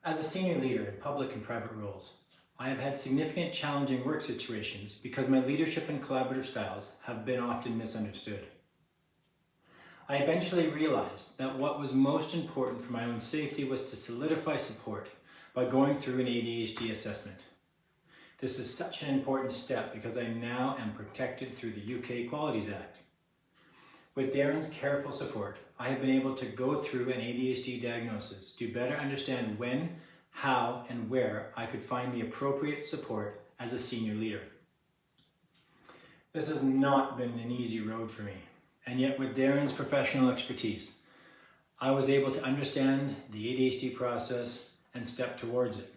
As a senior leader in public and private roles, I have had significant challenging work situations because my leadership and collaborative styles have been often misunderstood. I eventually realized that what was most important for my own safety was to solidify support by going through an ADHD assessment. This is such an important step because I now am protected through the UK Equalities Act. With Darren's careful support, I have been able to go through an ADHD diagnosis to better understand when, how, and where I could find the appropriate support as a senior leader. This has not been an easy road for me, and yet with Darren's professional expertise, I was able to understand the ADHD process and step towards it.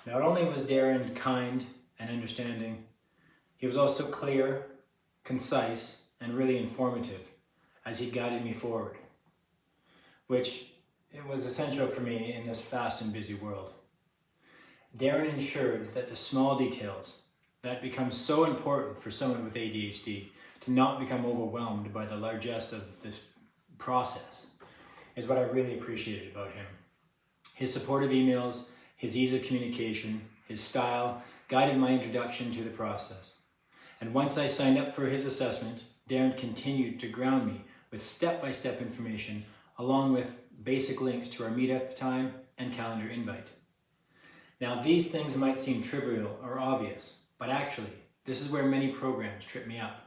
Not only was Darren kind and understanding, he was also clear, concise, and really informative as he guided me forward, which it was essential for me in this fast and busy world. Darren ensured that the small details that become so important for someone with ADHD to not become overwhelmed by the largesse of this process is what I really appreciated about him. His supportive emails, his ease of communication, his style guided my introduction to the process. And once I signed up for his assessment, Darren continued to ground me with step-by-step information along with basic links to our meetup time and calendar invite. Now these things might seem trivial or obvious, but actually this is where many programs trip me up.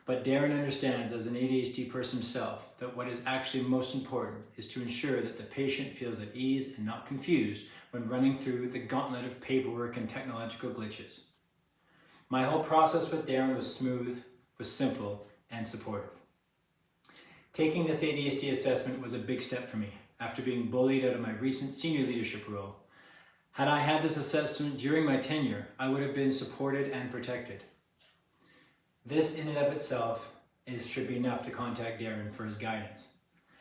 But Darren understands as an ADHD person himself that what is actually most important is to ensure that the patient feels at ease and not confused when running through the gauntlet of paperwork and technological glitches. My whole process with Darren was smooth, was simple, and supportive. Taking this ADHD assessment was a big step for me after being bullied out of my recent senior leadership role. Had I had this assessment during my tenure, I would have been supported and protected. This in and of itself should be enough to contact Darren for his guidance.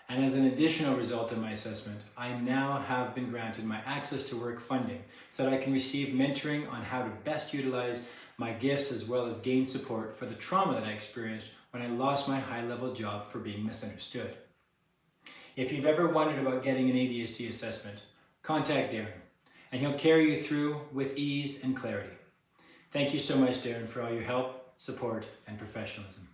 And as an additional result of my assessment, I now have been granted my access to work funding so that I can receive mentoring on how to best utilize my gifts as well as gain support for the trauma that I experienced when I lost my high-level job for being misunderstood. If you've ever wondered about getting an ADHD assessment, contact Darren, and he'll carry you through with ease and clarity. Thank you so much, Darren, for all your help, support, and professionalism.